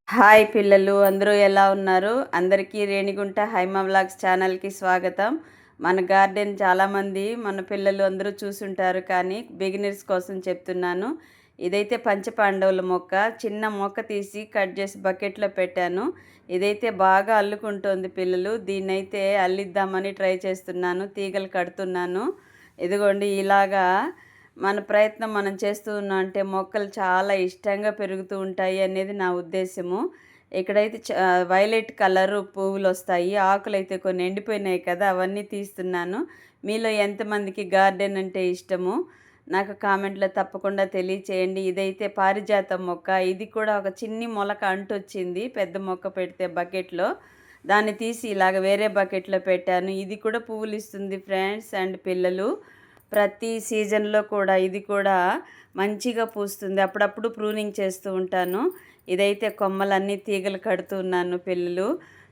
Hi పిల్లలు అందరూ ఎలా ఉన్నారు? అందరికీ రేణిగుంట హైమ వ్లాగ్స్ ఛానల్‌కి స్వాగతం. మన గార్డెన్ చాలామంది మన పిల్లలు అందరూ చూసుంటారు కానీ బిగినర్స్ కోసం చెప్తున్నాను. ఇదైతే పంచపాండవుల మొక్క. చిన్న మొక్క తీసి కట్ చేసి బకెట్‌లో పెట్టాను. ఇదైతే బాగా అల్లుకుంటోంది పిల్లలు. దీన్నైతే అల్లిద్దామని ట్రై చేస్తున్నాను. తీగలు కడుతున్నాను. ఇదిగోండి ఇలాగా మన ప్రయత్నం మనం చేస్తూ ఉన్నాం అంటే మొక్కలు చాలా ఇష్టంగా పెరుగుతూ ఉంటాయి అనేది నా ఉద్దేశము. ఇక్కడైతే వైలెట్ కలరు పువ్వులొస్తాయి. ఆకులైతే కొన్ని ఎండిపోయినాయి కదా! అవన్నీ తీస్తున్నాను. మీలో ఎంతమందికి గార్డెన్ అంటే ఇష్టము? నాకు కామెంట్‌లో తప్పకుండా తెలియచేయండి. ఇదైతే పారిజాతం మొక్క. ఇది కూడా ఒక చిన్ని మొలక అంటొచ్చింది. పెద్ద మొక్క పెడితే బకెట్‌లో. దాన్ని తీసి ఇలాగ వేరే బకెట్‌లో పెట్టాను. ఇది కూడా పువ్వులిస్తుంది ఫ్రెండ్స్ అండ్ పిల్లలు. ప్రతి సీజన్‌లో కూడా ఇది కూడా మంచిగా పూస్తుంది. అప్పుడప్పుడు ప్రూనింగ్ చేస్తూ ఉంటాను. ఇదైతే కొమ్మలన్నీ తీగలు కడుతున్నాను పిల్లలు.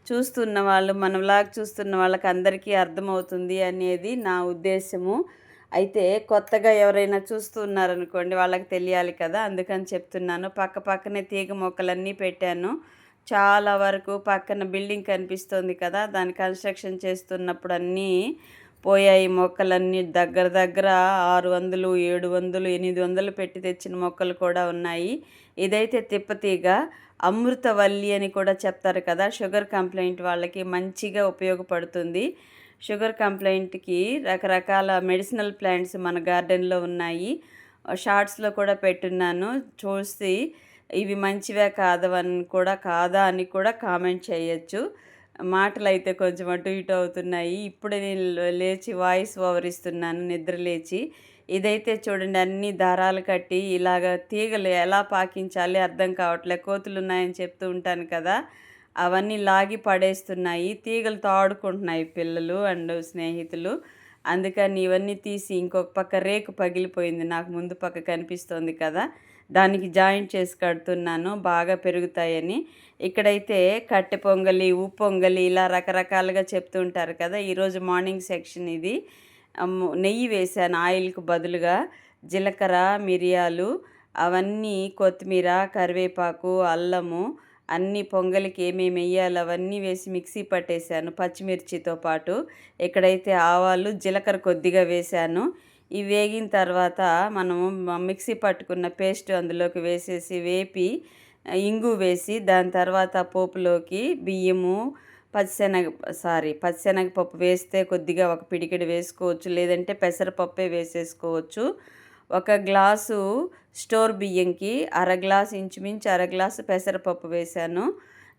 చూస్తున్న వాళ్ళు మన వ్లాగ్ చూస్తున్న వాళ్ళకి అందరికీ అర్థమవుతుంది అనేది నా ఉద్దేశము. అయితే కొత్తగా ఎవరైనా చూస్తూ ఉన్నారనుకోండి వాళ్ళకి తెలియాలి కదా! అందుకని చెప్తున్నాను. పక్క పక్కనే తీగ మొక్కలన్నీ పెట్టాను. చాలా వరకు పక్కన బిల్డింగ్ కనిపిస్తోంది కదా! దాన్ని కన్‌స్ట్రక్షన్ చేస్తున్నప్పుడు అన్నీ పోయాయి మొక్కలన్నీ. దగ్గర దగ్గర 600, 700, 800 పెట్టి తెచ్చిన మొక్కలు కూడా ఉన్నాయి. ఇదైతే తిప్పతీగ. అమృతవల్లి అని కూడా చెప్తారు కదా! షుగర్ కంప్లైంట్ వాళ్ళకి మంచిగా ఉపయోగపడుతుంది. షుగర్ కంప్లైంట్‌కి రకరకాల మెడిసినల్ ప్లాంట్స్ మన గార్డెన్‌లో ఉన్నాయి. షార్ట్స్‌లో కూడా పెట్టున్నాను. చూసి ఇవి మంచివా కాదా అని కూడా కామెంట్ చేయొచ్చు. మాటలైతే కొంచెం అటు ఇటు అవుతున్నాయి. ఇప్పుడే నేను లేచి వాయిస్ ఓవర్ ఇస్తున్నాను నిద్ర లేచి. ఇదైతే చూడండి అన్నీ దారాలు కట్టి ఇలాగ తీగలు ఎలా పాకించాలి అర్థం కావట్లే. కోతులున్నాయని చెప్తూ ఉంటాను కదా! అవన్నీ లాగి పడేస్తున్నాయి. తీగలతో ఆడుకుంటున్నాయి పిల్లలు అండ్ స్నేహితులు. అందుకని ఇవన్నీ తీసి ఇంకొక పక్క రేకు పగిలిపోయింది. నాకు ముందు పక్క కనిపిస్తోంది కదా! దానికి జాయింట్ చేసి కడుతున్నాను బాగా పెరుగుతాయని. ఇక్కడైతే కట్టె పొంగలి, ఉప్పొంగలి ఇలా రకరకాలుగా చెప్తూ ఉంటారు కదా! ఈరోజు మార్నింగ్ సెక్షన్ ఇది. నెయ్యి వేశాను ఆయిల్‌కు బదులుగా. జీలకర్ర, మిరియాలు అవన్నీ కొత్తిమీర, కరివేపాకు, అల్లము అన్నీ పొంగలికి ఏమేమి ఎయ్యాలో అవన్నీ వేసి మిక్సీ పట్టేశాను పచ్చిమిర్చితో పాటు. ఇక్కడైతే ఆవాలు, జీలకర్ర కొద్దిగా వేశాను. ఇవి వేగిన తర్వాత మనము మిక్సీ పట్టుకున్న పేస్ట్ అందులోకి వేసేసి వేపి ఇంగు వేసి దాని తర్వాత పోపులోకి బియ్యము, పచ్చిశనగపప్పు వేస్తే కొద్దిగా ఒక పిడికెడు వేసుకోవచ్చు. లేదంటే పెసరపప్పే వేసేసుకోవచ్చు. ఒక గ్లాసు స్టోర్ బియ్యంకి ఇంచుమించు అర గ్లాసు పెసరపప్పు వేశాను.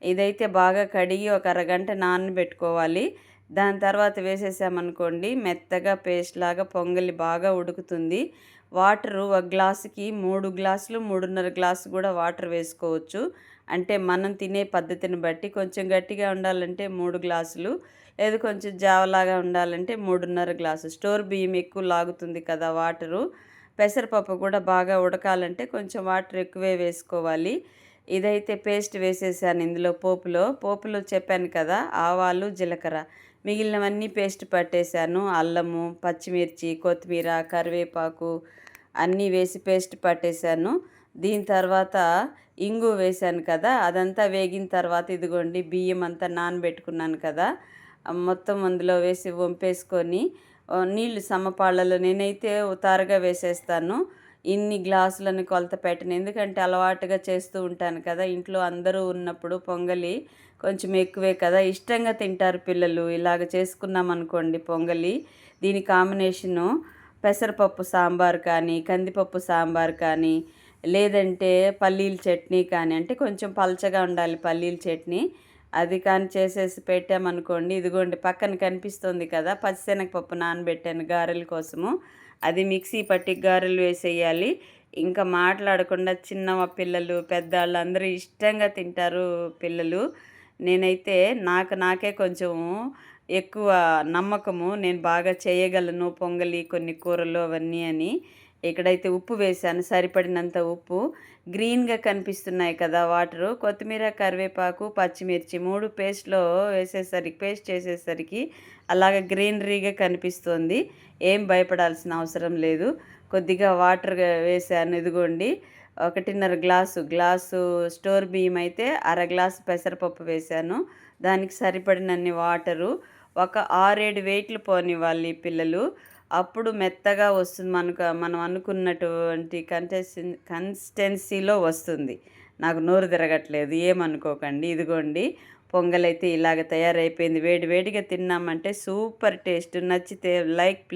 ఇదైతే బాగా కడిగి ఒక అరగంట నానబెట్టుకోవాలి. దాని తర్వాత వేసేసామనుకోండి మెత్తగా పేస్ట్ లాగా పొంగలి బాగా ఉడుకుతుంది. వాటరు ఒక గ్లాసుకి 3 గ్లాసులు, 3:30 గ్లాసు కూడా వాటర్ వేసుకోవచ్చు. అంటే మనం తినే పద్ధతిని బట్టి కొంచెం గట్టిగా ఉండాలంటే 3 గ్లాసులు, లేదు కొంచెం జావలాగా ఉండాలంటే 3:30 గ్లాసు. స్టోర్ బియ్యం ఎక్కువ లాగుతుంది కదా వాటరు. పెసరపప్పు కూడా బాగా ఉడకాలంటే కొంచెం వాటర్ ఎక్కువే వేసుకోవాలి. ఇదైతే పేస్ట్ వేసేసాను ఇందులో పోపులో చెప్పాను కదా ఆవాలు, జీలకర్ర. మిగిలినవన్నీ పేస్ట్ పట్టేశాను. అల్లము, పచ్చిమిర్చి, కొత్తిమీర, కరివేపాకు అన్నీ వేసి పేస్ట్ పట్టేశాను. దీని తర్వాత ఇంగు వేశాను కదా! అదంతా వేగిన తర్వాత ఇదిగోండి బియ్యం అంతా నానబెట్టుకున్నాను కదా! మొత్తం అందులో వేసి వంపేసుకొని నీళ్ళు సమపాళ్ళలో నేనైతే ఉతారుగా వేసేస్తాను. ఇన్ని గ్లాసులని కొలత పెట్టను. ఎందుకంటే అలవాటుగా చేస్తూ ఉంటాను కదా! ఇంట్లో అందరూ ఉన్నప్పుడు పొంగలి కొంచెం ఎక్కువే కదా! ఇష్టంగా తింటారు పిల్లలు. ఇలాగ చేసుకున్నామనుకోండి పొంగలి, దీని కాంబినేషను పెసరపప్పు సాంబార్ కానీ, కందిపప్పు సాంబార్ కానీ, లేదంటే పల్లీల చట్నీ కానీ, అంటే కొంచెం పలచగా ఉండాలి పల్లీల చట్నీ. అది కానీ చేసేసి పెట్టామనుకోండి ఇదిగోండి పక్కన కనిపిస్తుంది కదా! పచ్చిశనగపప్పు నానబెట్టాను గారెల కోసము. అది మిక్సీ పట్టి గారెలు వేసేయాలి. ఇంకా మాట్లాడకుండా చిన్న పిల్లలు, పెద్దాళ్ళు అందరూ ఇష్టంగా తింటారు పిల్లలు. నేనైతే నాకే కొంచెం ఎక్కువ నమ్మకము. నేను బాగా చేయగలను పొంగలి, కొన్ని కూరలు అవన్నీ అని. ఇక్కడైతే ఉప్పు వేశాను సరిపడినంత ఉప్పు. గ్రీన్‌గా కనిపిస్తున్నాయి కదా వాటరు. కొత్తిమీర, కరివేపాకు, పచ్చిమిర్చి 3 పేస్ట్ చేసేసరికి అలాగ గ్రీనరీగా కనిపిస్తోంది. ఏం భయపడాల్సిన అవసరం లేదు. కొద్దిగా వాటర్ వేశాను ఇదిగోండి. ఒకటిన్నర గ్లాసు స్టోర్ బియ్యం అయితే అర గ్లాసు పెసరపప్పు వేశాను. దానికి సరిపడినన్ని వాటరు. ఒక 6, 7 వెయిట్లు పోనివ్వాలి పిల్లలు. అప్పుడు మెత్తగా వస్తుంది. మనం అనుకున్నటువంటి కన్సిస్టెన్సీలో వస్తుంది. నాకు నోరు తిరగట్లేదు, ఏమనుకోకండి. ఇదిగోండి, పొంగలైతే ఇలాగ తయారైపోయింది. వేడి వేడిగా తిన్నామంటే సూపర్ టేస్ట్. నచ్చితే లైక్ ప్లీజ్.